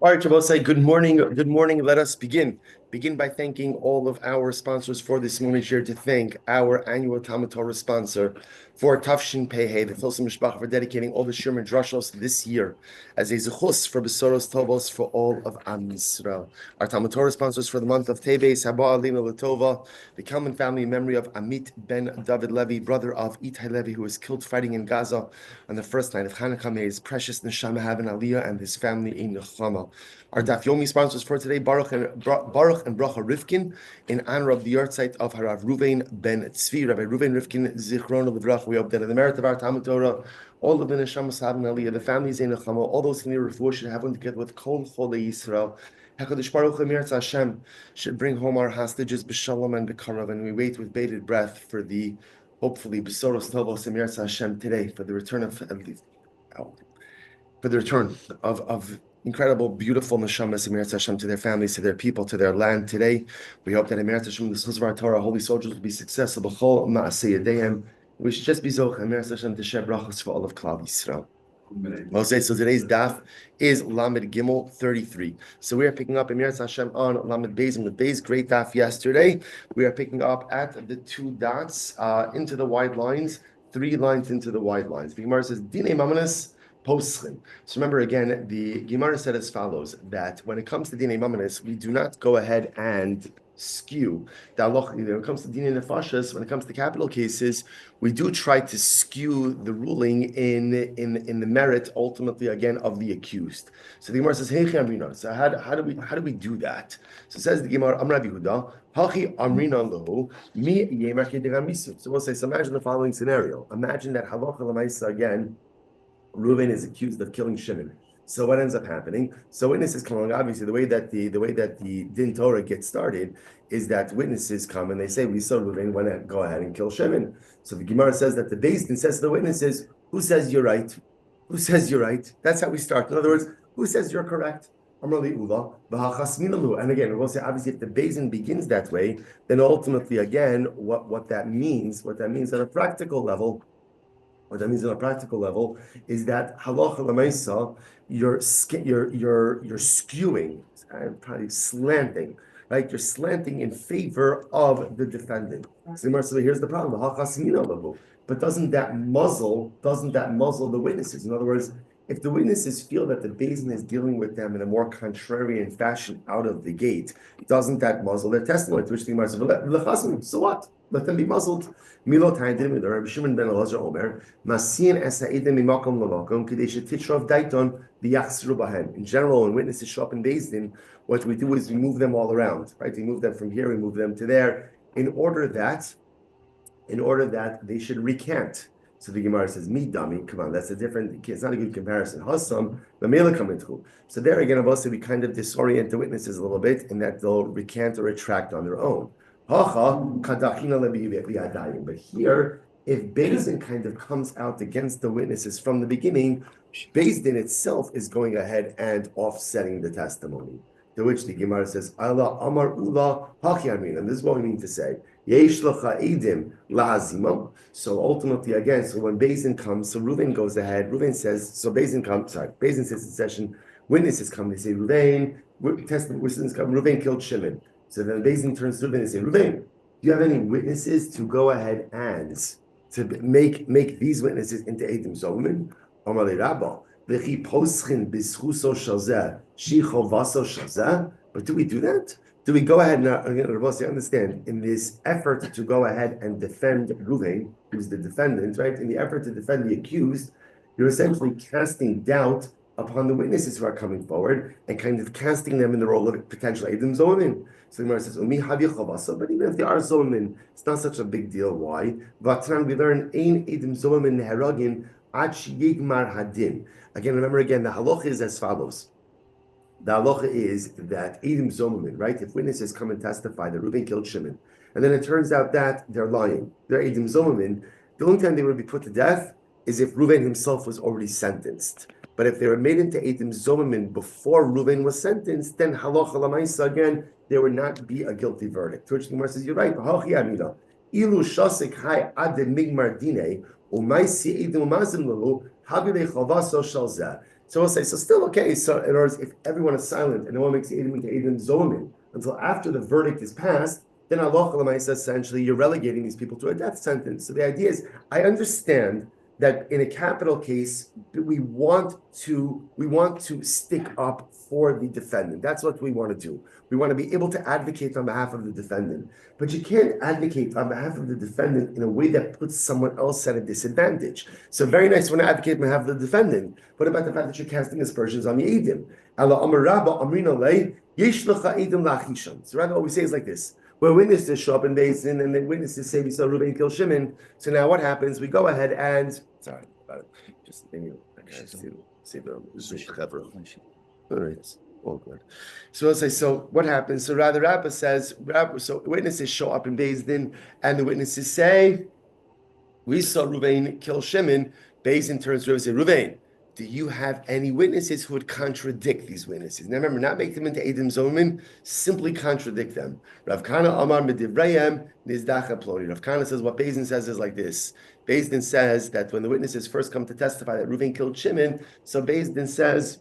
All right, Shabbosai, good morning. Good morning. Let us begin. Begin by thanking all of our sponsors for this morning. Here to thank our annual Talmud Torah sponsor for Tafshin Pehei, the Filsim Mishpach, for dedicating all the Shirman Drashos this year as a zechus for Besoros Tovos for all of Am Yisrael. Our Talmud Torah sponsors for the month of Teves, Haba Alina Latova, the Kalman family in memory of Amit ben David Levi, brother of Itai Levi, who was killed fighting in Gaza on the first night of Hanukkah. May his precious neshama have an aliyah and his family a nechama. Our Daf Yomi sponsors for today, Baruch and Bracha Rivkin, in honor of the yahrzeit of Harav Ruvain ben Tzvi, Rabbi Ruvain Rivkin, Zichron L'Vrach. We hope that in the merit of our Talmud Torah, all of the neshamas have an aliyah, the families in nechama, all those who need refuah should have one together with Kol Cholei Yisrael. HaKadosh Baruch Hu Mirtz Hashem should bring home our hostages b'shalom and b'karav, and we wait with bated breath for the hopefully Besoros Tovos and Mirtz Hashem today for the return of incredible, beautiful neshamas Emirat Hashem to their families, to their people, to their land today. We hope that Emirat Hashem, the schus of our Torah, holy soldiers, will be successful. B'chol ma'aseh yadeim. We should just be zoch Emirat Hashem to share brachos for all of Klal Yisrael. Okay, so today's daf is Lamed Gimel 33. So we are picking up Emirat Hashem on Lamed Beis and the Beis. Great daf yesterday. We are picking up at the two dots into the wide lines, 3 lines into the wide lines. The Gemara says, Dinei Mamanis Poschin. So remember again, the Gemara said as follows, that when it comes to Dinei Mamanis, we do not go ahead and skew the halacha. When it comes to Dinei Nefashos, when it comes to capital cases, we do try to skew the ruling in the merit, ultimately, again, of the accused. So the Gemara says, Hey, Amrina. So how do we do that? So it says the Gemara, Amr Rabbi Yehuda, Hachi Amrina Lahu, Mi Yemer Kedegamisu. So we'll say, so imagine the following scenario. Imagine that halacha l'maisa again, Reuven is accused of killing Shimon. So what ends up happening? So witnesses come along. Obviously, the way that the Din Torah gets started is that witnesses come and they say, "We saw Reuven want to go ahead and kill Shimon." So the Gemara says that the Beis Din says to the witnesses, "Who says you're right? Who says you're right?" That's how we start. In other words, who says you're correct? And again, we'll say obviously if the Beis Din begins that way, then ultimately again, what that means on a practical level. What that means on a practical level is that halacha l'maisa, you're skewing, probably slanting, right? You're slanting in favor of the defendant. So here's the problem: but doesn't that muzzle the witnesses? In other words, if the witnesses feel that the Beis Din is dealing with them in a more contrarian fashion out of the gate, doesn't that muzzle their testimony? To which the Gemara says, so what? Let them be muzzled. Milot Haidim, the Rabbi Shimon ben Elazar Omer, Masin Esaidim Mimakom Lamakom, Kadesh Titrov Daiton, the Yachsru Bahen. In general, when witnesses show up in Beis Din, what we do is we move them all around, right? We move them from here, we move them to there, in order that they should recant. So the Gemara says, "Me dummy, come on, that's a different. It's not a good comparison." Hassam, the Mela coming through. So there again, also we kind of disorient the witnesses a little bit, in that they'll recant or retract on their own. But here, if Beis Din kind of comes out against the witnesses from the beginning, Beis Din itself is going ahead and offsetting the testimony. To which the Gemara says, Allah Amar Ula Hachi Amin. And this is what we mean to say. Yesh Lacha Eidim La'azimam. So ultimately, again, so when Beis Din comes, so Reuven goes ahead, Reuven says, so Beis Din says in session, witnesses come, they say, Reuven killed Shimon. So then Beis Din turns to Reuven and says, Reuven, do you have any witnesses to go ahead and to make these witnesses into Eidim Zolman? Amar le Rabba, v'chi poschin b'schuso shalzeh, shicho vaso shalzeh. But do we do that? Do we go ahead and understand in this effort to go ahead and defend Reuven, who's the defendant, right? In the effort to defend the accused, you're essentially casting doubt upon the witnesses who are coming forward and kind of casting them in the role of potential Eidim Zolman. So the Gemara says, but even if they are Zolman, it's not such a big deal. Why? Vatran, we learn, Ein Eidim Zolman Neheragin Ad Sheyigmar Hadin. Again, remember again, the halacha is as follows. The halacha is that Eidim Zolman, right? If witnesses come and testify that Reuven killed Shimon, and then it turns out that they're lying, they're Eidim Zolman, the only time they would be put to death is if Reuven himself was already sentenced. But if they were made into Eidim Zolman before Reuven was sentenced, then halacha l'maisa again, there would not be a guilty verdict. To which the Gemara says, you're right. Ilu shasik hai ad migmar dine umaisi Eidim umazim lelu habile chavaso shalzeh. So we'll say, so still okay. So in other words, if everyone is silent and no one makes Eidim into Eidim Zolim until after the verdict is passed, then Allah says essentially you're relegating these people to a death sentence. So the idea is, I understand that in a capital case, we want to stick up for the defendant. That's what we want to do. We want to be able to advocate on behalf of the defendant. But you can't advocate on behalf of the defendant in a way that puts someone else at a disadvantage. So very nice when I advocate on behalf of the defendant. What about the fact that you're casting aspersions on the Eidim? So rather what we say is like this. Where witnesses show up in Basin and the witnesses say we saw Reuven kill Shimon. So now what happens? We go ahead and just maybe see the all right, all good. So I'll say, so what happens? So rather Rabbi says, so witnesses show up in Basin and the witnesses say, we saw Reuven kill Shimon. Basin turns to Reuven and says, Reuven, do you have any witnesses who would contradict these witnesses? Now remember, not make them into Eidim Zomin, simply contradict them. Rav Kana Amar Medivrayim Nizdacha Ploni. Rav Kana says what Beis Din says is like this. Beis Din says that when the witnesses first come to testify that Reuven killed Shimon, so Beis Din says,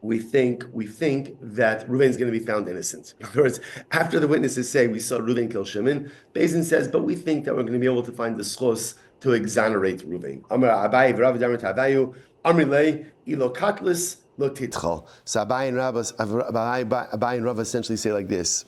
we think that Reuven is going to be found innocent. In other words, after the witnesses say we saw Reuven kill Shimon, Beis Din says, but we think that we're going to be able to find the schos to exonerate Reuven. Amar Abaye v'Rav Damar Tavayu. Amrilei ilo katlis lo titchal. So Abaye and Rav essentially say like this: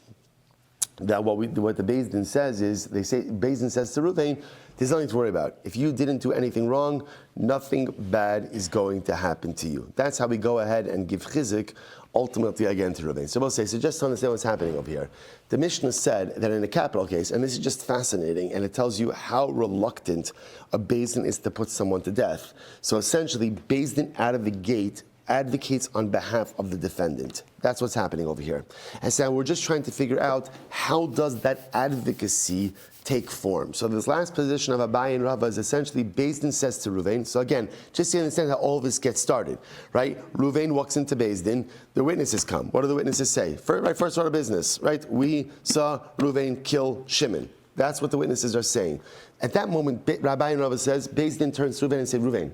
that what the Beis Din says is, they say Beis Din says to Reuven, there's nothing to worry about. If you didn't do anything wrong, nothing bad is going to happen to you. That's how we go ahead and give chizuk ultimately again to Reuven. So we'll say, so just to understand what's happening over here, the Mishnah said that in a capital case, and this is just fascinating, and it tells you how reluctant a Beis Din is to put someone to death. So essentially, Beis Din out of the gate advocates on behalf of the defendant. That's what's happening over here. And so we're just trying to figure out how does that advocacy take form. So this last position of Abaye and Rava is essentially Beis Din says to Reuven. So again, just to understand how all this gets started, right? Reuven walks into Beis Din, the witnesses come. What do the witnesses say? First order of business, right? We saw Reuven kill Shimon. That's what the witnesses are saying. At that moment, Rabbi and Rava says, Beis Din turns to Reuven and says, Reuven,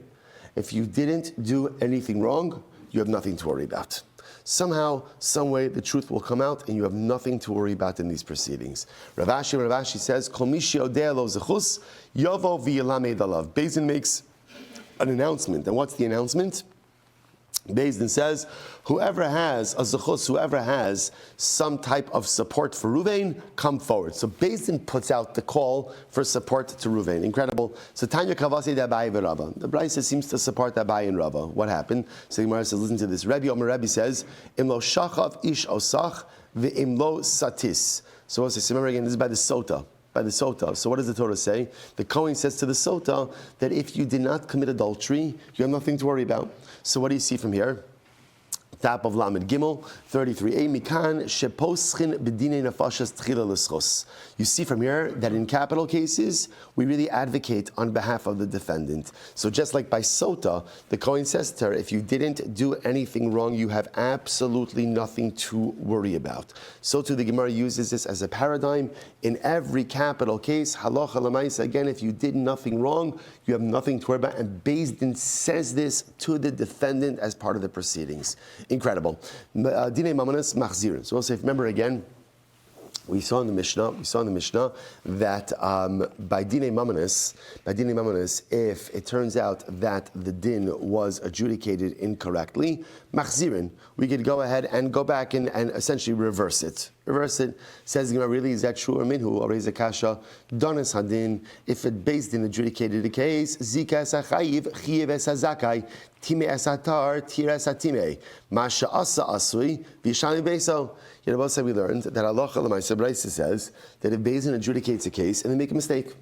if you didn't do anything wrong, you have nothing to worry about. Somehow, some way, the truth will come out, and you have nothing to worry about in these proceedings. Rav Ashi says, "Kol mi she'odea lo zechus, yavo v'yilamed alav." Beis Din makes an announcement, and what's the announcement? Beis Din says, whoever has a zechus, whoever has some type of support for Reuven, come forward. So Beis Din puts out the call for support to Reuven. Incredible. So Tanya Kavasi de Abaye v'Rava. The Brisa seems to support Abaye and Rava. What happened? So the Gemara says, listen to this. Rebbe says, Im lo shachav ish osach ve'im lo satis. So what's this? Remember again, this is by the Sota. By the Sota. So what does the Torah say? The Kohen says to the Sota that if you did not commit adultery, you have nothing to worry about. So what do you see from here? Top of Lamed Gimel, 33a, Mikan sheposchin b'dinei nefashas tchila l'schos. You see from here that in capital cases, we really advocate on behalf of the defendant. So just like by Sota, the Kohen says to her, if you didn't do anything wrong, you have absolutely nothing to worry about. So too, the Gemara uses this as a paradigm. In every capital case, halacha l'maisa, again, if you did nothing wrong, you have nothing to worry about. And Beis Din says this to the defendant as part of the proceedings. Incredible. Dinei mamanas machzirin. So we'll say, remember again, we saw in the Mishnah that by dinei mamanas, if it turns out that the din was adjudicated incorrectly, machzirin, we could go ahead and go back and essentially reverse it. Says the Gemara, really, is that true? Or minhu, or is a kasha, donas hadin, if it Beis Din adjudicated the case, zika esachayiv, chiyev esazakai, time esatar, tir esatime, masha asa asui, vishani beso. You know, both we learned that Allah Brisa says that if Beis Din adjudicates a case and they make a mistake,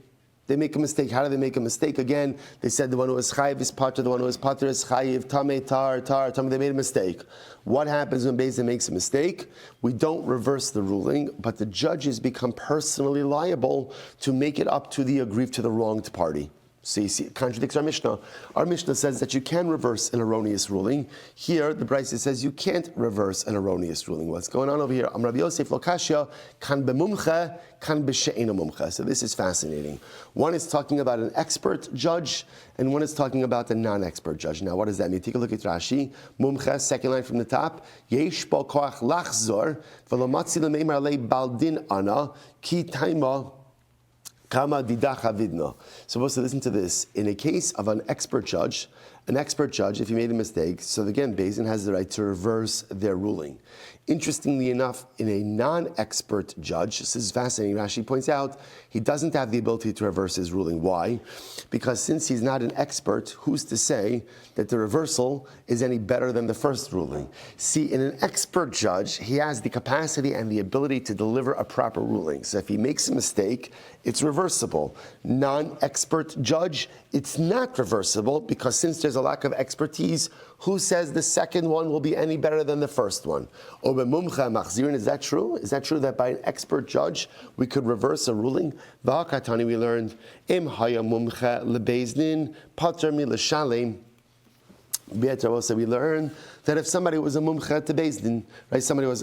How do they make a mistake? Again, they said the one who is chayiv is pater, the one who is pater is chayiv, tamei tar. They made a mistake. What happens when Beis Din makes a mistake? We don't reverse the ruling, but the judges become personally liable to make it up to the aggrieved, to the wronged party. So you see, it contradicts our Mishnah. Our Mishnah says that you can reverse an erroneous ruling. Here, the Brisa says you can't reverse an erroneous ruling. What's going on over here? Am Rabbi Yosef lo kashya, kan b'mumcha, kan b'she'ena mumcha. So this is fascinating. One is talking about an expert judge, and one is talking about a non-expert judge. Now, what does that mean? Take a look at Rashi. Mumcha, second line from the top. Yesh bo koach lachzor, v'lo matzi l'meimar lei baldin ana, ki taima Kama didach avidna. So supposed to listen to this. In a case of an expert judge, if he made a mistake, so again, Beis Din has the right to reverse their ruling. Interestingly enough, in a non-expert judge, this is fascinating, Rashi points out, he doesn't have the ability to reverse his ruling. Why? Because since he's not an expert, who's to say that the reversal is any better than the first ruling? See, in an expert judge, he has the capacity and the ability to deliver a proper ruling. So if he makes a mistake, it's reversible. Non-expert judge, it's not reversible because since there's a lack of expertise, who says the second one will be any better than the first one? Is that true? Is that true that by an expert judge we could reverse a ruling? V'hakatani, we learned im haya mumcha lebeis din pater mi l'shalem. Also, we learn that if somebody was a mumcha to Beis Din, right? Somebody was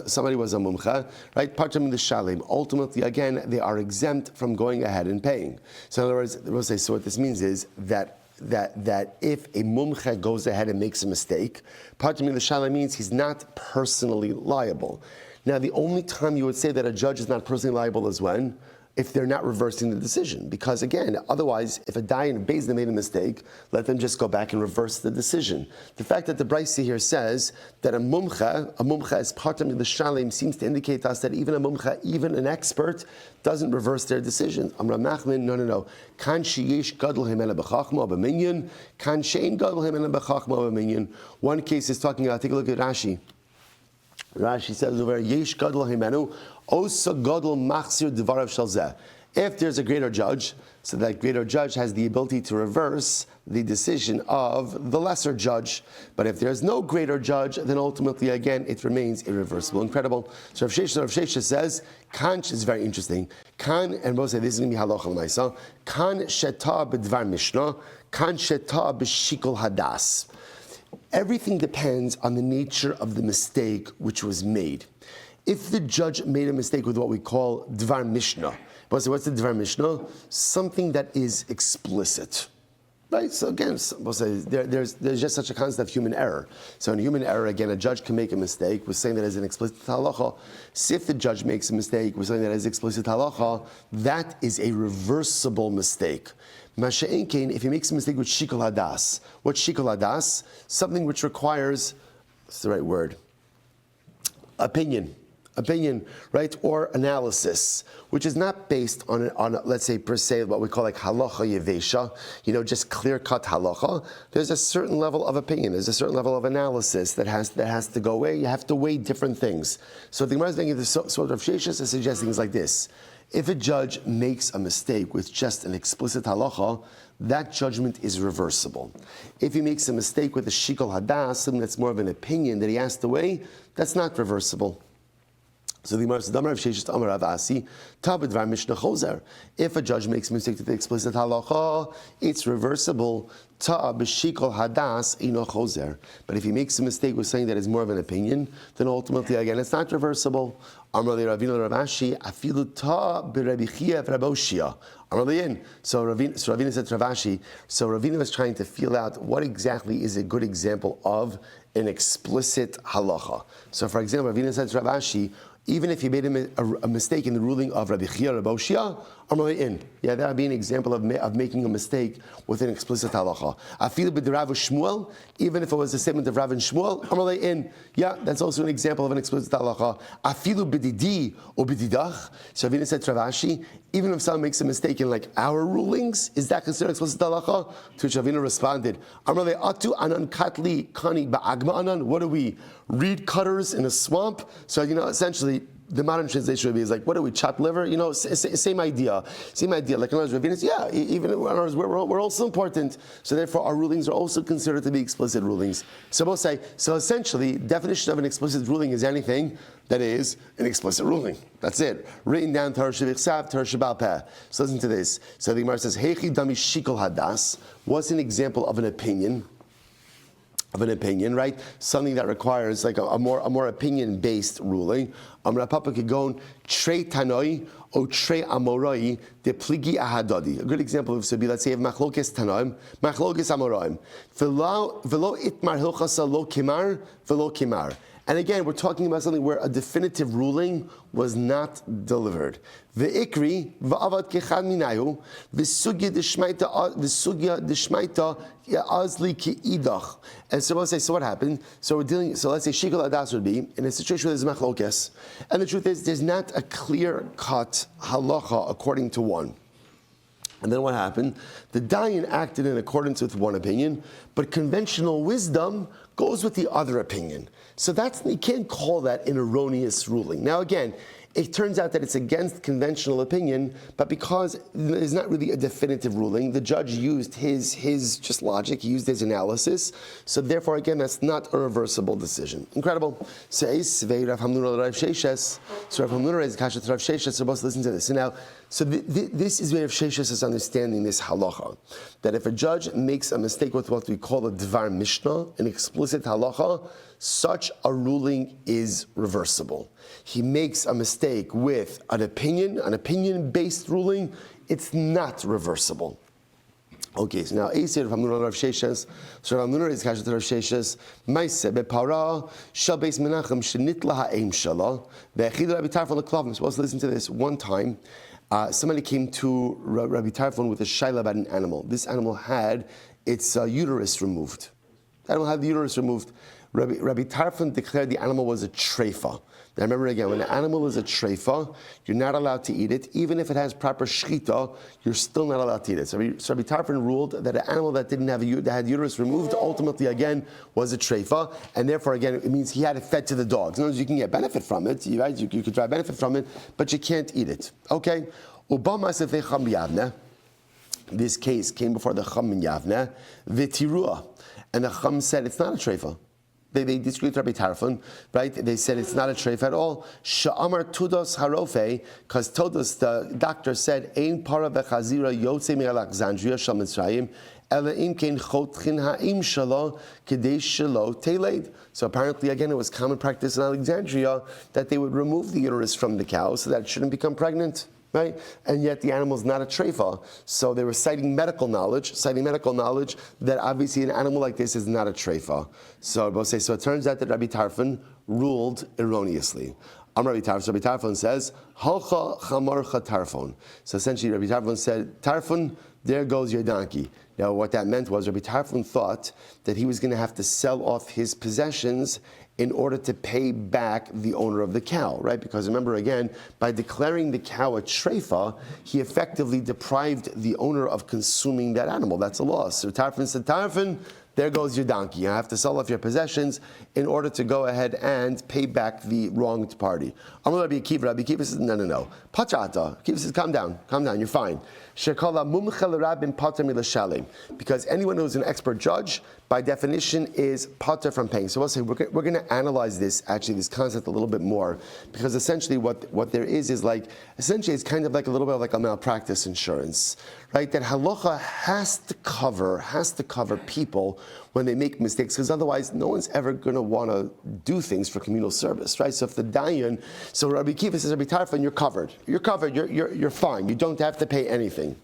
a mumcha, right? Pater mi l'shalem. Ultimately, again, they are exempt from going ahead and paying. So in other words, we'll say, so what this means is that if a mumcha goes ahead and makes a mistake, pater mi l'shalem means he's not personally liable. Now, the only time you would say that a judge is not personally liable is when? If they're not reversing the decision. Because again, otherwise, if a dayan in Beis Din made a mistake, let them just go back and reverse the decision. The fact that the Brisa here says that a mumcha is pater mi l'shalem seems to indicate to us that even a mumcha, even an expert, doesn't reverse their decision. Amra Machlin, no. Kan sheyesh gadol himena b'chachma b'minyan, kan she'en gadol himena b'chachma b'minyan. One case is talking about, take a look at Rashi. Rashi says over yesh gadol himenu, osa gadol machzir devarav shalzeh. If there's a greater judge, so that greater judge has the ability to reverse the decision of the lesser judge. But if there's no greater judge, then ultimately, again, it remains irreversible. Incredible. So Rav Shesha says, Kan is very interesting. Kan, and we'll say this is going to be halacha l'maisa. Kan sheta b'dvar mishnah, kan sheta b'shikol hadas. Everything depends on the nature of the mistake which was made. If the judge made a mistake with what we call dvar mishnah, what's the dvar mishnah? Something that is explicit. Right? So again, we'll say there's just such a concept of human error. So in human error, again, a judge can make a mistake. We're saying that as an explicit halacha. So if the judge makes a mistake, we're saying that as explicit halacha, that is a reversible mistake. Masha'en kain, if he makes a mistake with shikol hadas. What's shikol hadas? Something which requires, what's the right word? Opinion, right, or analysis, which is not based on let's say per se what we call like halacha yevesha, just clear-cut halacha. There's a certain level of opinion. There's a certain level of analysis that has to go away. You have to weigh different things. So the Gemara is making this sort of sheshes is suggesting things like this. If a judge makes a mistake with just an explicit halacha, that judgment is reversible. If he makes a mistake with a shikol hadas, something that's more of an opinion that he has to weigh, that's not reversible. So the Gemara says, "Damar Rav Sheshet Amar Rav Asi, Tabed Var Mishnah Chozer." If a judge makes a mistake with the explicit halacha, it's reversible. Ta b'shikol hadas ino chozer. But if he makes a mistake with something that is more of an opinion, then ultimately, again, it's not reversible. Amar le Ravina Rav Ashi, afilu ta b'Rabbi Chia v'Rabbi Oshia. So Ravina said to Rav Ashi, so Ravina was trying to feel out what exactly is a good example of an explicit halacha. So for example, Ravina said to Rav Ashi, even if he made a mistake in the ruling of Rabbi Chia or Rabbi Oshia, yeah, that would be an example of making a mistake with an explicit halacha. Afilu b'Rav Shmuel, even if it was a statement of Rav and Shmuel, yeah, that's also an example of an explicit halacha. Afilu b'Didi or b'Didach. So Ravina said to Rav Ashi, even if someone makes a mistake in like our rulings, is that considered explicit halacha? To which Ravina responded, Atu anan katli kani ba'agma anan. What are we? Reed cutters in a swamp? So essentially, the modern translation is like, what do we, chop liver? Same idea. Like, in other words, even we're also important. So therefore, our rulings are also considered to be explicit rulings. So both say, so essentially, definition of an explicit ruling is anything that is an explicit ruling. That's it. Written down, Torah shevichsav, Torah shebal peh. So listen to this. So the Gemara says, Heichi dami shikol hadas. What's an example of an opinion? Right? Something that requires like a more opinion-based ruling. Amra Papa Kigon, Trei Tanoi, or Trei Amoroi, de Pligi Ahadodi. A good example of this would be, let's say, of Machlokes Tanoim, Machlokes Amoroim. Velo itmar hilchasa lo kimar, velo kimar. And again, we're talking about something where a definitive ruling was not delivered. Ve'ikri va'avad kechad minayu v'sugya d'shmaita azli ki'idach. And so we'll say, so what happened? So let's say shikol adas would be in a situation where there's machlokes, and the truth is there's not a clear-cut halacha according to one. And then what happened? The dayan acted in accordance with one opinion, but conventional wisdom goes with the other opinion. So you can't call that an erroneous ruling. Now again, it turns out that it's against conventional opinion, but because there's not really a definitive ruling, the judge used his just logic, he used his analysis, so therefore again, that's not a reversible decision. Incredible. So Rav Hamnuna is kasha to Rav Sheshes, so both listen to this. So now, this is where Rav Sheshes is understanding this halacha, that if a judge makes a mistake with what we call a dvar mishnah, an explicit halacha, such a ruling is reversible. He makes a mistake with an opinion-based ruling, it's not reversible. Okay, so now Eisir Rav Hamnuna Rav Sheshes, so Rav Hamnuna is kasha to Rav Sheshes, Maise bepara shel beis Menachem shenitla ha'eim shala ve'echid Rabbi Tarfon leklavim. So let's listen to this. One time, somebody came to Rabbi Tarfon with a shaila about an animal. This animal had its uterus removed. The animal had the uterus removed. Rabbi Tarfon declared the animal was a treifa. Now remember again, when an animal is a treifa, you're not allowed to eat it. Even if it has proper shchita, you're still not allowed to eat it. So Rabbi Tarfon ruled that an animal that had uterus removed, ultimately again, was a treifa, and therefore again, it means he had it fed to the dogs. In other words, you can get benefit from it, right? You could try benefit from it, but you can't eat it. Okay? This case came before the Chum in Yavne, V'tirua, and the Chum said it's not a treifa. They disagreed with Rabbi Tarfon, right? They said it's not a treif at all. Sha'amar tudos harofe, because Todos, the doctor, said, Ein para v'chazira yotze me'Alexandria shal Mitzrayim, ela im kein chotchin ha'im shalo kedei shalo teleid. So apparently, again, it was common practice in Alexandria that they would remove the uterus from the cow so that it shouldn't become pregnant. Right? And yet the animal is not a treifa. So they were citing medical knowledge that obviously an animal like this is not a treifa. So it turns out that Rabbi Tarfon ruled erroneously. Rabbi Tarfon says, Halcha chamarcha Tarfon. So essentially Rabbi Tarfon said, Tarfon, there goes your donkey. Now what that meant was Rabbi Tarfon thought that he was going to have to sell off his possessions in order to pay back the owner of the cow, right? Because remember again, by declaring the cow a treifa, he effectively deprived the owner of consuming that animal. That's a loss. So Tarfon said, Tarfon, there goes your donkey. You have to sell off your possessions in order to go ahead and pay back the wronged party. Rabbi Akiva says, no. Pachata. Akiva says, calm down, you're fine. Because anyone who's an expert judge, by definition, is pater from paying. So we'll say we're going to analyze this concept a little bit more, because essentially what there is like, essentially it's kind of like a little bit of like a malpractice insurance, right? That halacha has to cover people when they make mistakes, because otherwise no one's ever going to want to do things for communal service, right? So if the dayan, so Rabbi Akiva says, Rabbi Tarfon, you're covered, you're fine, you don't have to pay anything.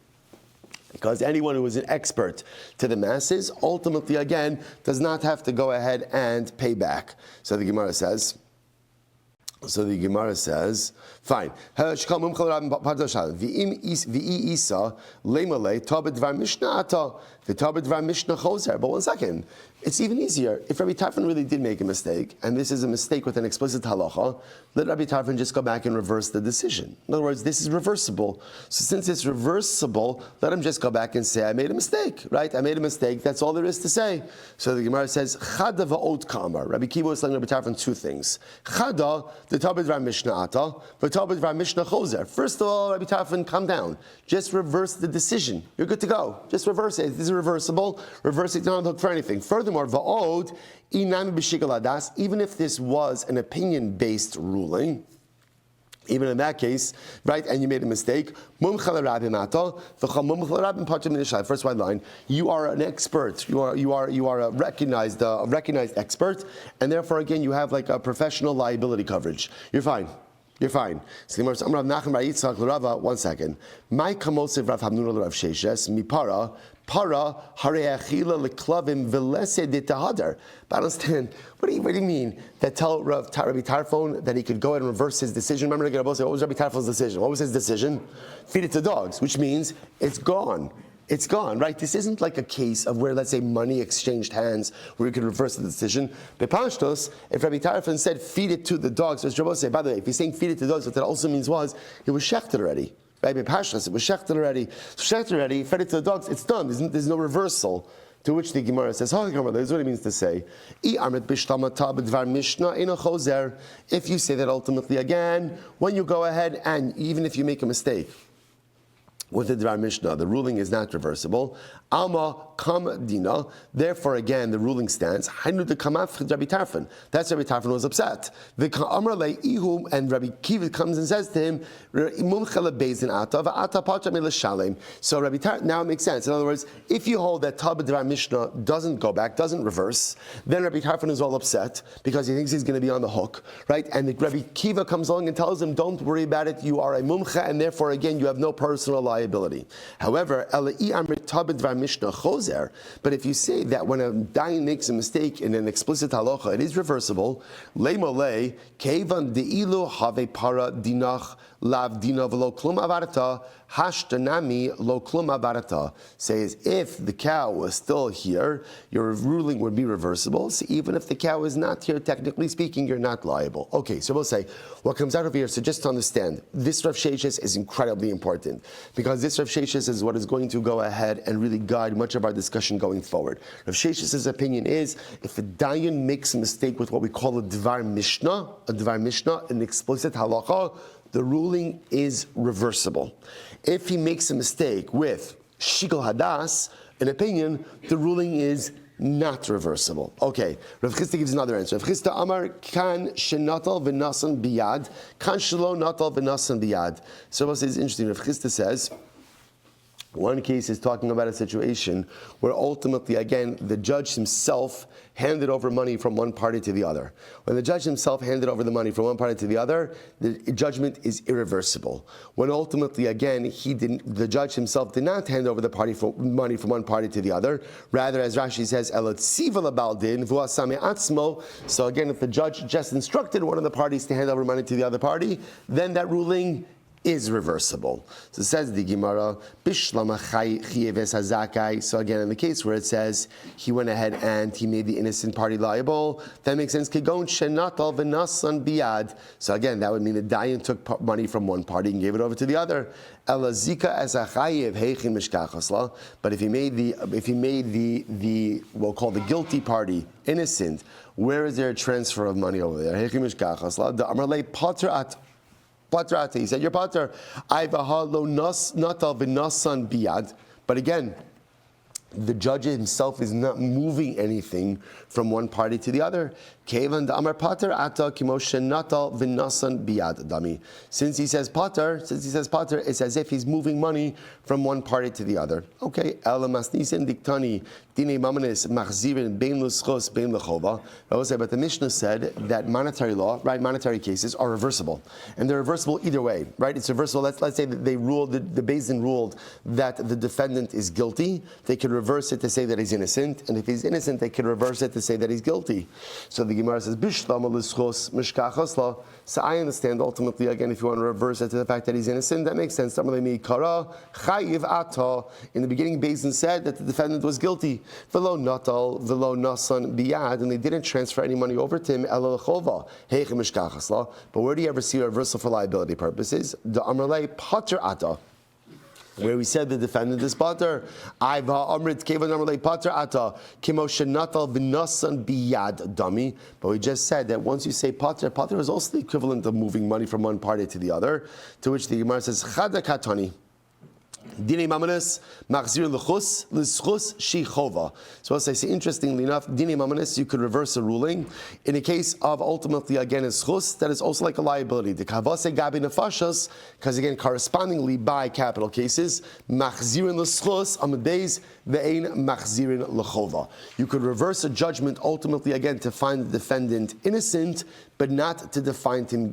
Because anyone who is an expert to the masses, ultimately, again, does not have to go ahead and pay back. So the Gemara says, fine. But one second, it's even easier. If Rabbi Tarfon really did make a mistake, and this is a mistake with an explicit halacha, let Rabbi Tarfon just go back and reverse the decision. In other words, this is reversible. So since it's reversible, let him just go back and say, I made a mistake, right? I made a mistake. That's all there is to say. So the Gemara says, Chada va'od kamar. Rabbi Kiva was telling Rabbi Tarfon two things. Chada, the tabed var mishnah ata, the tabed var mishnah choser. First of all, Rabbi Tarfon, calm down. Just reverse the decision. You're good to go. Just reverse it. This is reversible. Reverse it, you're not on the hook for anything. Furthermore, va'od, inami b'shikol hadas, even if this was an opinion-based ruling, even in that case, right, and you made a mistake, first white line, you are an expert, you are a recognized expert, and therefore again you have like a professional liability coverage. You're fine. You're fine. So the Gemara one second. My kamosiv Rav Hamnuna Rav Sheshes mipara para hareachila leklavim velese de tahadar. But I understand. What do you mean that tell Rabbi Tarfon that he could go ahead and reverse his decision? Remember, what was Rabbi Tarfon's decision? What was his decision? Feed it to dogs, which means it's gone. It's gone, right? This isn't like a case of where, let's say, money exchanged hands, where you could reverse the decision. Bepashtos, if Rabbi Tarfon said, feed it to the dogs, as Rabbi say, by the way, if he's saying feed it to the dogs, what that also means was, it was shechted already. Right? Bepashtos, it was shechted already. Shechted already, fed it to the dogs, it's done. There's no reversal. To which the Gemara says, this is what it means to say. If you say that ultimately again, when you go ahead and even if you make a mistake, with the Dvar Mishnah, the ruling is not reversible. Alma kam dina. Therefore, again, the ruling stands. Hainu de kamaf Rabbi Tarfon. That's Rabbi Tarfon was upset. The Amar le ihum, and Rabbi Kiva comes and says to him, Mumchela bezin ata va'ata patra milashalem. So Rabbi Tarfon, now it makes sense. In other words, if you hold that Tab Dvar Mishnah doesn't go back, doesn't reverse, then Rabbi Tarfon is all upset because he thinks he's going to be on the hook, right? And Rabbi Kiva comes along and tells him, don't worry about it. You are a mumcha, and therefore, again, you have no personal liability. However, but if you say that when a dayan makes a mistake in an explicit halacha, it is reversible. Leimole kevan deilu have para dinach lav dina v'lo klum avarata hashtanami lo klum avarata. Says if the cow was still here, your ruling would be reversible. So even if the cow is not here, technically speaking, you're not liable. Okay, so we'll say what comes out of here. So just to understand, this Rav Sheshes is incredibly important because this Rav Sheshes is what is going to go ahead and really guide much of our discussion going forward. Rav Sheshes' opinion is if a dayan makes a mistake with what we call a dvar mishnah, an explicit halacha, the ruling is reversible. If he makes a mistake with shikol hadas, an opinion, the ruling is not reversible. Okay, Rav Chisda gives another answer. Rav Chisda Amar kan shenatal v'nasan biyad, kan shelo natal v'nasan biyad. So what is interesting, Rav Chisda says, one case is talking about a situation where ultimately, again, the judge himself handed over money from one party to the other. When the judge himself handed over the money from one party to the other, the judgment is irreversible. When ultimately, again, the judge himself did not hand over the money from one party to the other. Rather, as Rashi says, so again, if the judge just instructed one of the parties to hand over money to the other party, then that ruling is reversible. So it says the Gemara, so again, in the case where it says he went ahead and he made the innocent party liable, that makes sense. So again, that would mean the dayan took money from one party and gave it over to the other. But if he made the we'll call the guilty party innocent, where is there a transfer of money over there? He said, "Your pater, but again, the judge himself is not moving anything from one party to the other. Since he says pater, it's as if he's moving money from one party to the other. Okay. I will say, but the Mishnah said that monetary law, right, monetary cases are reversible. And they're reversible either way, right? It's reversible. Let's say that they ruled, the Beis Din ruled that the defendant is guilty. They could reverse reverse it to say that he's innocent, and if he's innocent, they can reverse it to say that he's guilty. So the Gemara says, Bishlama l'schos mishkachos la. So I understand ultimately, again, if you want to reverse it to the fact that he's innocent, that makes sense. In the beginning, Beis Din said that the defendant was guilty. V'lo natal, v'lo nasan biyad, and they didn't transfer any money over to him. Ela l'chova, heichem mishkachos la. But where do you ever see a reversal for liability purposes? The Amrlei pater ata, where we said the defendant is pater. I've amrit kevan Amrlei pater ata kimo shenatal v'nasan biyad dami. But we just said that once you say pater, pater is also the equivalent of moving money from one party to the other. To which the Gemara says chada katani. Dine mamanis machzir l'chus l'schus shi chova. So as I say, interestingly enough, dine mamanis, you could reverse a ruling in a case of ultimately again a schus that is also like a liability. The kavase gabi nefashos, because again correspondingly by capital cases machzirin l'schus amid beis ve'ein machzirin l'chova. You could reverse a judgment ultimately again to find the defendant innocent, but not to find him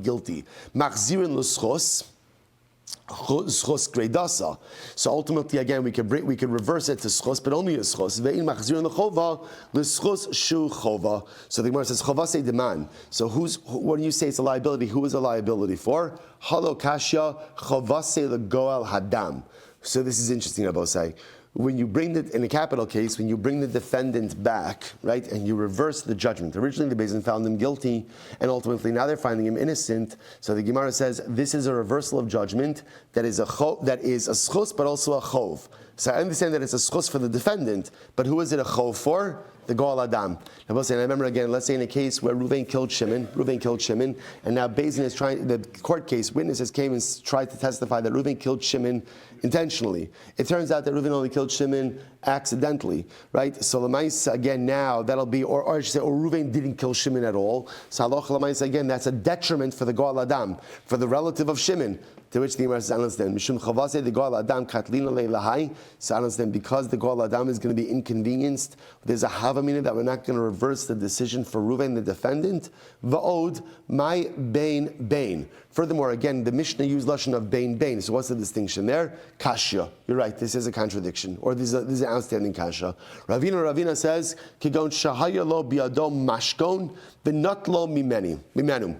guilty. Machzirin l'schus. So ultimately, again, we could reverse it to schos, but only a schos. Ve'in machzirin l'chova l'schos shu chova. So the Gemara says chova say demand. So when you say it's a liability, who is a liability for? Halo kashya chova say l'goel hadam. So this is interesting, Rabbi say. When you bring in a capital case, when you bring the defendant back, right, and you reverse the judgment. Originally, the Beis Din found him guilty, and ultimately now they're finding him innocent. So the Gemara says this is a reversal of judgment that is a schos, but also a chov. So I understand that it's a schos for the defendant, but who is it a chov for? The Goal Adam. I remember again, let's say in a case where Reuven killed Shimon, and now Beis Din is trying, the court case, witnesses came and tried to testify that Reuven killed Shimon intentionally. It turns out that Reuven only killed Shimon accidentally, right? So Lamais, again, now that'll be, or I should say, or Reuven didn't kill Shimon at all. So Halacha Lamais, again, that's a detriment for the Goal Adam, for the relative of Shimon. To which the Gemara says, I understand. Mishum chavase the Goal Adam katlina leilahai. So I understand because the Goal Adam is going to be inconvenienced. There's a havamina that we're not going to reverse the decision for Reuven, the defendant. Va'od my bain. Furthermore, again, the Mishnah used lashon of bain. So what's the distinction there? Kasha. You're right. This is a contradiction, or this is an outstanding kasha. Ravina says, kigon shahaya lo biadom mashkon v'not lo mimenum.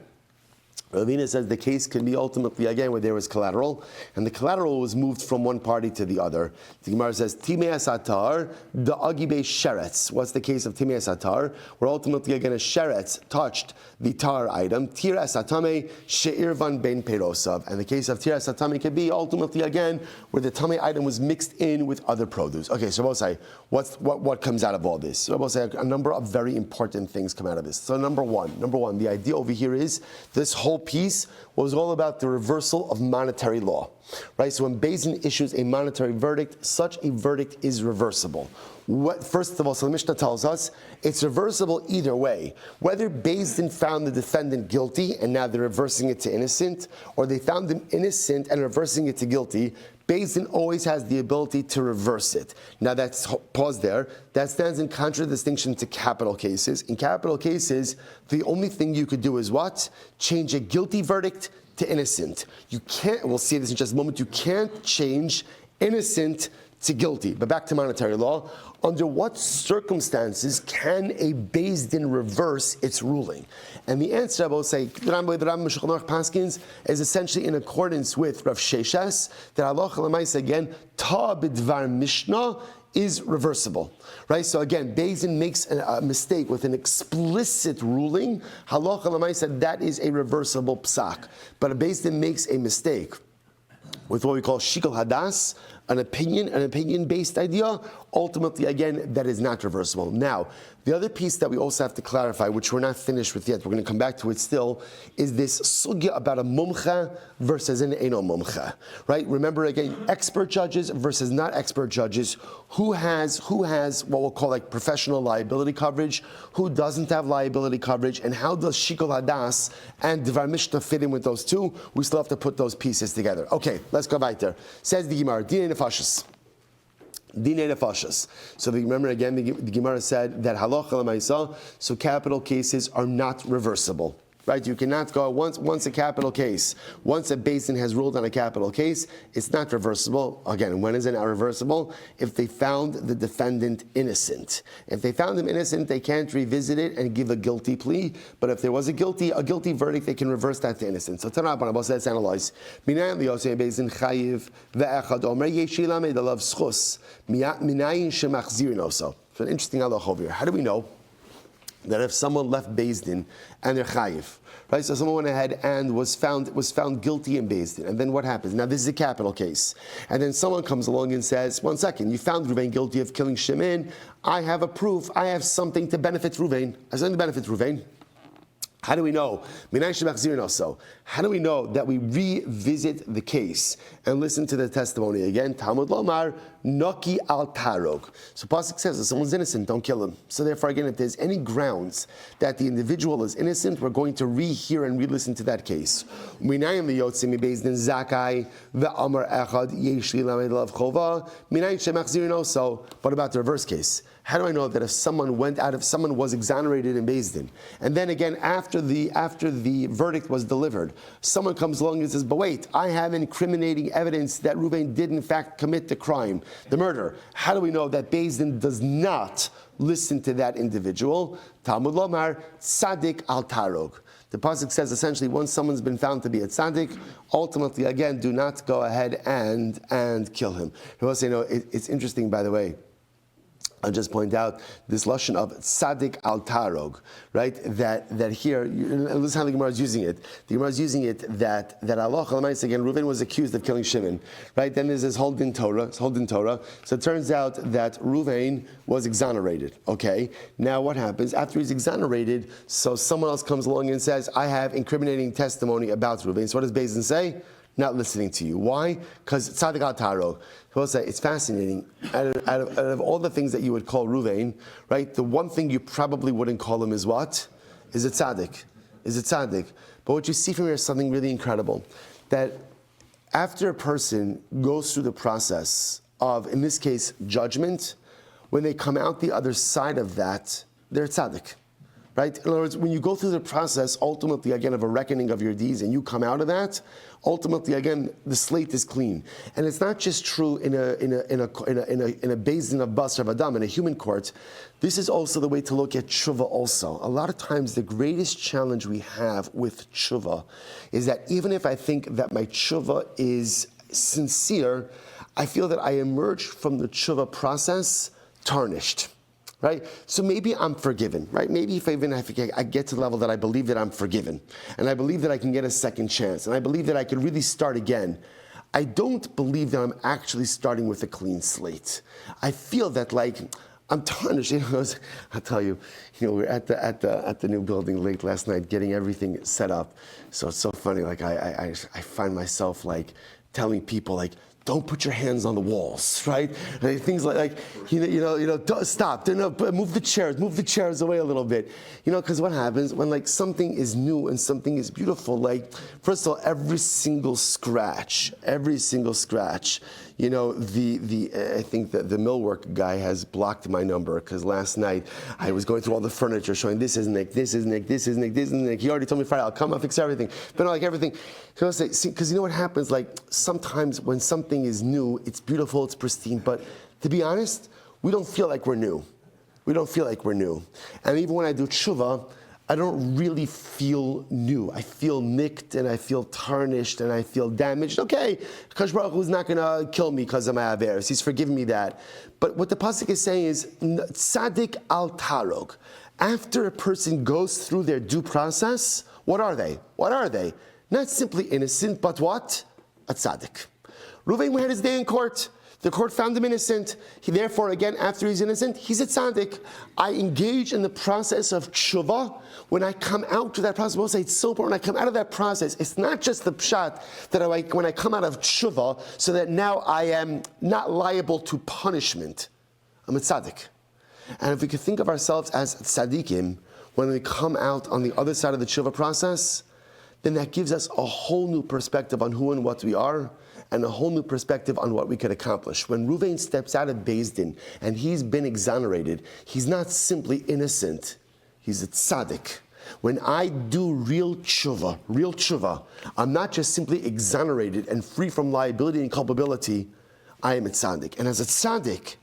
Ravina says the case can be ultimately, again, where there was collateral, and the collateral was moved from one party to the other. The Gemara says, Timeas Atar, the Agibe Sheretz. What's the case of Timeas Atar? Where ultimately, again, a Sheretz touched the tar item. Tir Asatame, She'irvan Ben Perosav. And the case of Tir Asatame can be ultimately, again, where the Tame item was mixed in with other produce. Okay, so we'll say, what comes out of all this? So we'll say a number of very important things come out of this. So number one, the idea over here is this whole piece was all about the reversal of monetary law, right? So when Beis Din issues a monetary verdict, such a verdict is reversible. First of all, so the Mishnah tells us it's reversible either way. Whether Beis Din found the defendant guilty and now they're reversing it to innocent, or they found him innocent and reversing it to guilty, Beis Din always has the ability to reverse it. Now that's, pause there, that stands in contradistinction to capital cases. In capital cases, the only thing you could do is what? Change a guilty verdict to innocent. You can't, we'll see this in just a moment, you can't change innocent to guilty. But back to monetary law, under what circumstances can a Beis Din reverse its ruling? And the answer, I will say, the Rambam Shulchan Aruch Paskins is essentially in accordance with Rav Sheshes, that halacha l'maisa again, ta b'dvar mishnah is reversible, right? So again, Beis Din makes a mistake with an explicit ruling, halacha l'maisa, that is a reversible psak. But a Beis Din makes a mistake with what we call shikol hadas, an opinion-based idea, ultimately, again, that is not reversible. Now, the other piece that we also have to clarify, which we're not finished with yet, we're going to come back to it still, is this sugya about a mumcha versus an eno mumcha, right? Remember, again, expert judges versus not expert judges. Who has what we'll call like professional liability coverage? Who doesn't have liability coverage? And how does shikol hadas and dvar mishnah fit in with those two? We still have to put those pieces together. Okay, let's go weiter. Says the Gemara, Dinei Nefashos. Dinei Nefashos. So remember again, the Gemara said that halacha l'maisa, so capital cases are not reversible. right? You cannot go, once a capital case, once a Beis Din has ruled on a capital case, it's not reversible. Again, when is it not reversible? If they found the defendant innocent. If they found him innocent, they can't revisit it and give a guilty plea. But if there was a guilty verdict, they can reverse that to innocence. So Tanah B'Nabal says, analyze. Minayin liyosei Beis Din chayiv ve'echad omer yeshilamed alav schus minayin shemachzirin also. So an interesting halacha over here. How do we know that if someone left Beis Din and they're chayiv, right? So someone went ahead and was found guilty in Beis Din, and then what happens? Now this is a capital case, and then someone comes along and says, "1 second, you found Ruvain guilty of killing Shimon. I have a proof. I have something to benefit Ruvain. I have something to benefit Ruvain." How do we know? How do we know that we revisit the case and listen to the testimony again? Talmud Lomar, Noki al Tarog. So Pasuk says if someone's innocent, don't kill him. So therefore, again, if there's any grounds that the individual is innocent, we're going to rehear and re-listen to that case. Minayim liyotzim Beis Din zakai ve'amar echad yesh li lamed lav chova minayim shemachzirin also. What about the reverse case? How do I know that if someone was exonerated in Beis Din, and then again after the verdict was delivered, someone comes along and says, "But wait, I have incriminating evidence that Ruvain did in fact commit the crime, the murder." How do we know that Beis Din does not listen to that individual? Talmud Lomar, Tzadik al Tarog. The pasuk says essentially, once someone's been found to be a tzaddik, ultimately again, do not go ahead and kill him. I will say, it's interesting, by the way. I'll just point out this lashon of tzaddik al tarog, right? That here, and this is how the Gemara is using it. The Gemara is using it that Allah, again, Reuven was accused of killing Shimon, right? Then there's this holding Torah. So it turns out that Reuven was exonerated. Okay. Now what happens after he's exonerated? So someone else comes along and says, "I have incriminating testimony about Reuven." So what does Beis Din say? Not listening to you. Why? Because tzaddik al tarog. I will say it's fascinating. Out of all the things that you would call Ruvain, right? The one thing you probably wouldn't call him is what? Is a tzaddik. But what you see from here is something really incredible. That after a person goes through the process of, in this case, judgment, when they come out the other side of that, they're tzaddik. Right? In other words, when you go through the process, ultimately, again, of a reckoning of your deeds, and you come out of that, ultimately, again, the slate is clean. And it's not just true in a Beis Din of Basar Vadam, in a human court. This is also the way to look at tshuva also. A lot of times, the greatest challenge we have with tshuva is that even if I think that my tshuva is sincere, I feel that I emerge from the tshuva process tarnished. Right? So maybe I'm forgiven, right? Maybe if I get to the level that I believe that I'm forgiven, and I believe that I can get a second chance, and I believe that I can really start again, I don't believe that I'm actually starting with a clean slate. I feel that I'm tarnished. I'll tell you, we were at the new building late last night getting everything set up. So it's so funny, I find myself telling people don't put your hands on the walls, right? Things don't stop. Move the chairs away a little bit. Because what happens when something is new and something is beautiful, first of all, every single scratch, I think that the millwork guy has blocked my number because last night I was going through all the furniture showing this isn't it. He already told me Friday, I'll come, I'll fix everything. But everything. Because you know what happens? Sometimes when something is new, it's beautiful, it's pristine, but to be honest, we don't feel like we're new. And even when I do tshuva, I don't really feel new. I feel nicked and I feel tarnished and I feel damaged. Okay, Kadosh Baruch Hu is not going to kill me because of my averos. He's forgiven me that. But what the pasuk is saying is tzaddik al tarog. After a person goes through their due process, what are they? Not simply innocent, but what? A tzaddik. Reuven had his day in court. The court found him innocent. Therefore, again, after he's innocent, he's a tzaddik. I engage in the process of tshuva. When I come out to that process, we'll say it's so important. When I come out of that process, it's not just the pshat that when I come out of tshuva, so that now I am not liable to punishment. I'm a tzaddik. And if we could think of ourselves as tzaddikim, when we come out on the other side of the tshuva process, then that gives us a whole new perspective on who and what we are, and a whole new perspective on what we could accomplish. When Reuven steps out of Beis Din and he's been exonerated, he's not simply innocent, he's a tzaddik. when I do real tshuva, I'm not just simply exonerated and free from liability and culpability, I am a tzaddik. And as a tzaddik,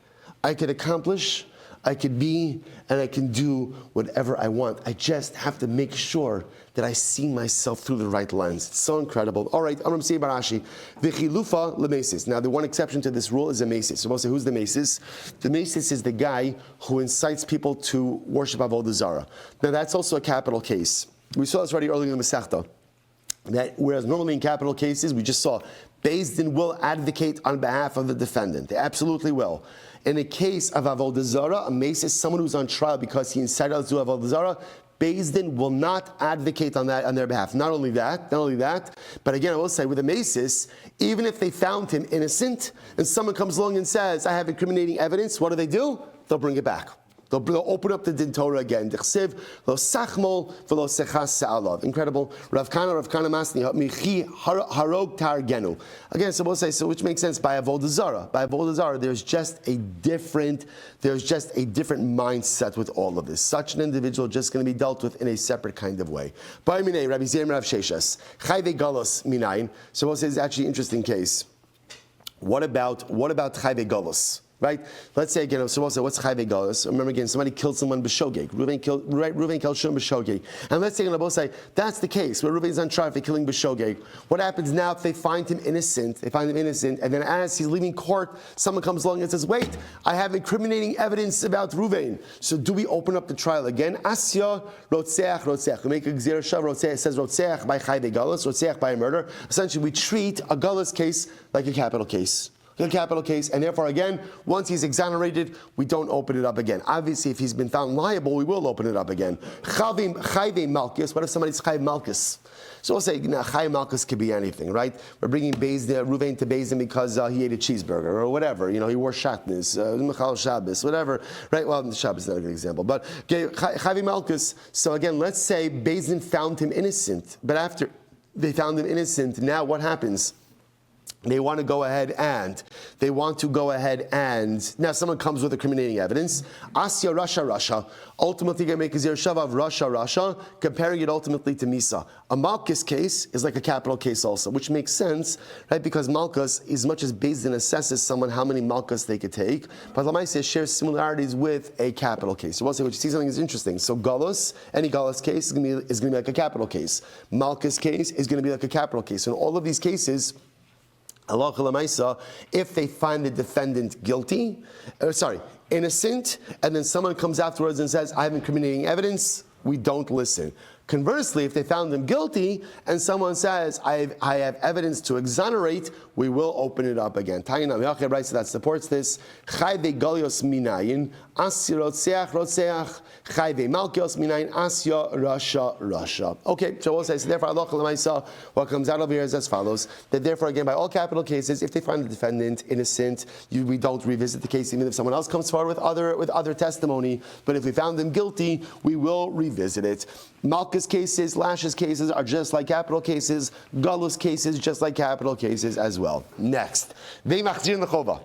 I can accomplish, I can be, and I can do whatever I want. I just have to make sure that I see myself through the right lens. It's so incredible. All right, Amram Sei Barashi, v'chilufa lemesis. Now, the one exception to this rule is a mesis. So we'll say, who's the mesis? The mesis is the guy who incites people to worship Avodah Zarah. Now, that's also a capital case. We saw this already earlier in the Masechta. That whereas normally in capital cases, we just saw Beis Din will advocate on behalf of the defendant. They absolutely will. In a case of Avodah Zarah, a mesis, someone who's on trial because he incited others to Avodah Zarah, Beis Din will not advocate on their behalf. Not only that, but again, I will say with a mesis, even if they found him innocent, and someone comes along and says, I have incriminating evidence, what do? They'll bring it back. They'll open up the Din Torah again. Incredible. Rav Kana Masni Michi Harog Targenu. Again, so we'll say, so which makes sense by Avodah Zarah. By Avodah Zarah, there's just a different mindset with all of this. Such an individual just going to be dealt with in a separate kind of way. Rabbi Zayim Rav Sheshas Chayve Galus Minayin. So we'll say it's actually an interesting case. What about Chayve Galus? Right? Let's say again, so we'll say, what's Chayve Galus? Remember again, somebody killed someone b'shogeg. Reuven killed Shimon b'shogeg. And let's say, we'll both say, that's the case, where Reuven's on trial for killing b'shogeg. What happens now if they find him innocent, and then as he's leaving court, someone comes along and says, wait, I have incriminating evidence about Reuven. So do we open up the trial again? Asya, rotzeach. We make a gzera shav, rotzeach. It says rotzeach by Chayve Galus, rotzeach by murder. Essentially, we treat a Galus case like a capital case. A capital case, and therefore, again, once he's exonerated, we don't open it up again. Obviously, if he's been found liable, we will open it up again. Chayve Malkus. What if somebody's Chayve Malkus? So we'll say, Chayve Malkus could be anything, right? We're bringing Reuven to Beis Din because he ate a cheeseburger or whatever. He wore shatnez, Michal Shabbos, whatever, right? Well, Shabbos is not a good example, but Chayve Malkus. So again, let's say Beis Din found him innocent, but after they found him innocent, now what happens? They want to go ahead and now someone comes with incriminating evidence. Asya Rasha. Ultimately, going to make a zir shav of Rasha, comparing it ultimately to Misa. A Malkus case is like a capital case also, which makes sense, right? Because Malkus, as much as Beis Din assesses someone how many Malkus they could take, but Lamaisa shares similarities with a capital case. So we'll say, what you see something is interesting. So Galus, any Galus case is going to be like a capital case. Malkus case is going to be like a capital case. In all of these cases, halacha l'maisa, if they find the defendant innocent, and then someone comes afterwards and says, I have incriminating evidence, we don't listen. Conversely, if they found them guilty and someone says, I have evidence to exonerate, we will open it up again. Taina Me'achev writes that supports this. Chayve Galios Minayin, Asya Rotzeach, Chayve Malkios Minayin, Asya Rasha. Okay, so we'll say, so therefore, Allah L'maisa, what comes out of here is as follows, that therefore, again, by all capital cases, if they find the defendant innocent, we don't revisit the case, even if someone else comes forward with other testimony, but if we found them guilty, we will revisit it. Malkus cases, Lashes cases are just like capital cases. Galus cases just like capital cases as well. Next, so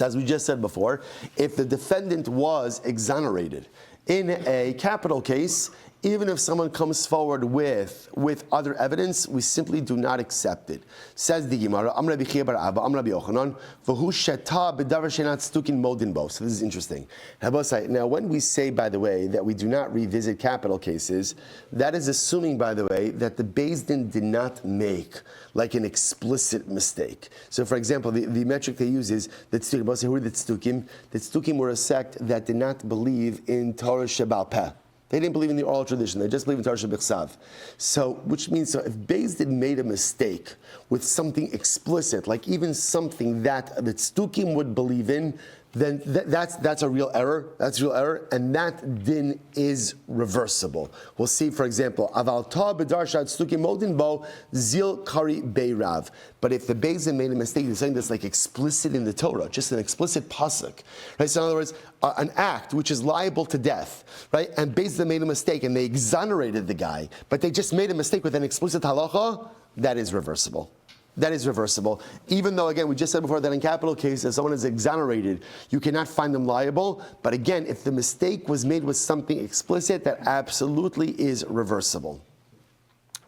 as we just said before, if the defendant was exonerated in a capital case, even if someone comes forward with other evidence, we simply do not accept it. Says the Gemara, Am Rabbi Chia bar Abba, Am Rabbi Yochanan, v'hu sheta b'davar she'nat stukin modin bo. So this is interesting. Now, when we say, by the way, that we do not revisit capital cases, that is assuming, by the way, that the Beis Din did not make like an explicit mistake. So, for example, the metric they use is that tztukim. Who are the tztukim? The tztukim were a sect that did not believe in Torah Shebal Peh. They didn't believe in the oral tradition. They just believe in Torah Shebechsav. So, which means, so if Beis Din made a mistake with something explicit, like even something that the tztukim would believe in, then that's a real error. That's a real error, and that din is reversible. We'll see, for example, Aval ta b'darshat tztukim modin bo zil kari beirav. But if the Beis Din made a mistake, it's something that's like explicit in the Torah, just an explicit pasuk, right? So in other words, an act which is liable to death, right? And Beis Din made a mistake, and they exonerated the guy, but they just made a mistake with an explicit halacha. That is reversible. that is reversible. Even though, again, we just said before that in capital cases, someone is exonerated, you cannot find them liable. But again, if the mistake was made with something explicit, that absolutely is reversible.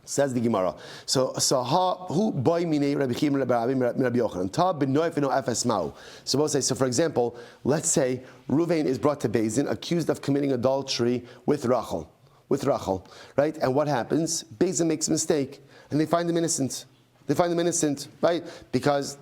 Says the Gemara. So who boy mine Rabbi Shmuel Rabbi Yochanan ta benoif no efes mau. So we'll say, so for example, let's say Ruvain is brought to Beis Din accused of committing adultery with Rachel, right? And what happens? Beis Din makes a mistake, and they find him innocent. Right? Because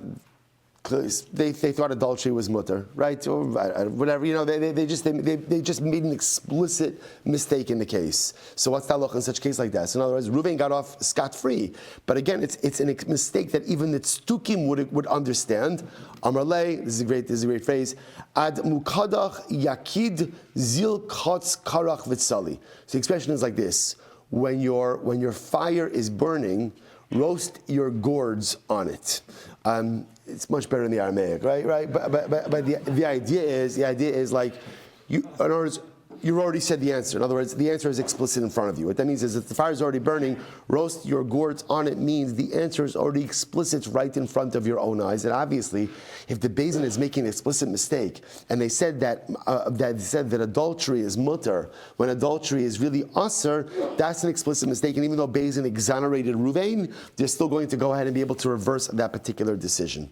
they thought adultery was mutter, right? Or whatever, they just made an explicit mistake in the case. So what's the halacha in such a case like that? So in other words, Reuven got off scot-free. But again, it's a mistake that even the tztukim would understand. Amar lei, this is a great phrase. Ad mukadach yakid zil kotz karach v'tzali. So the expression is like this: when your fire is burning, roast your gourds on it. It's much better in the Aramaic, right? But the idea is like, in other words, you already said the answer. In other words, the answer is explicit in front of you. What that means is if the fire is already burning, roast your gourds on it means the answer is already explicit right in front of your own eyes. And obviously, if the Beis Din is making an explicit mistake, and they said that adultery is mutter, when adultery is really usher, that's an explicit mistake. And even though Beis Din exonerated Ruvain, they're still going to go ahead and be able to reverse that particular decision.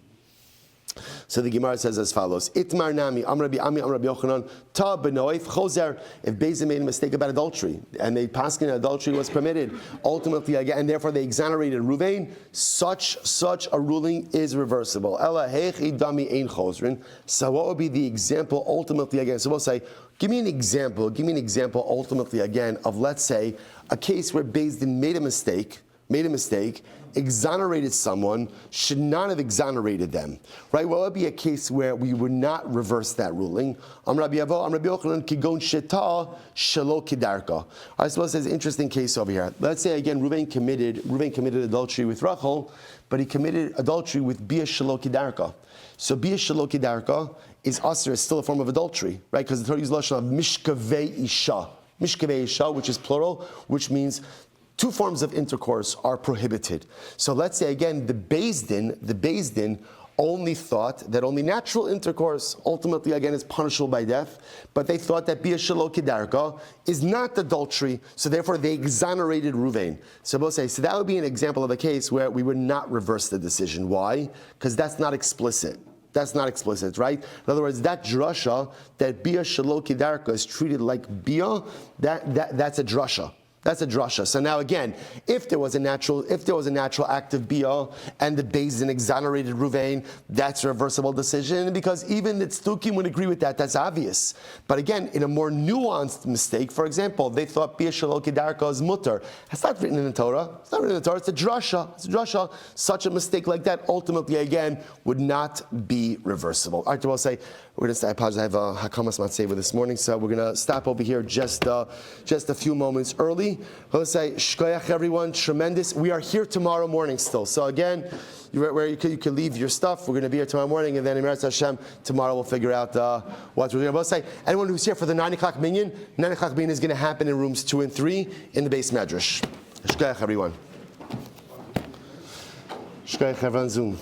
So the Gemara says as follows: Itmar nami Amar Rabbi Ami Amar Rabbi Yochanan ta benoif chozer. If Beis Din made a mistake about adultery and they paskin adultery was permitted, ultimately again, and therefore they exonerated Ruvain, such a ruling is reversible. Ela hechi dami ein chozrin. So what would be the example ultimately again? So we'll say, give me an example ultimately again of, let's say, a case where Beis Din made a mistake, exonerated someone, should not have exonerated them, right? Well, it would be a case where we would not reverse that ruling. Rabbi Yochanan kigon sheta shelo kidarka. I suppose there's an interesting case over here. Let's say again, Reuven committed adultery with Rachel, but he committed adultery with bia shelo kidarka. So bia shelo kidarka is aser, is still a form of adultery, right? Because the Torah uses lashon of mishkavei isha, which is plural, which means two forms of intercourse are prohibited. So let's say again, the Beis Din only thought that only natural intercourse ultimately again is punishable by death, but they thought that bia shelo kidarka is not adultery, so therefore they exonerated Ruvain. So we'll say, so that would be an example of a case where we would not reverse the decision. Why? Because that's not explicit. That's not explicit, right? In other words, that drasha, that bia shelo kidarka is treated like bia, that's a drasha. That's a drasha. So now again, if there was a natural act of bia and the Beis Din exonerated Ruvain, that's a reversible decision because even the tztukim would agree with that. That's obvious. But again, in a more nuanced mistake, for example, they thought bia shelo kidarka is mutter. That's not written in the Torah. It's not written in the Torah. It's a drasha. Such a mistake like that ultimately again would not be reversible. All right, we'll say I apologize. I have a hakamas matzeva this morning, so we're going to stop over here just a few moments early. Let's say shkoyach everyone, tremendous. We are here tomorrow morning still. So again, you can leave your stuff. We're going to be here tomorrow morning, and then in Meretz Hashem tomorrow we'll figure out what we're going to both say. Anyone who's here for the 9 o'clock minyan is going to happen in rooms 2 and 3 in the base medrash. Shkoyach everyone. Shkoyach everyone Zoom.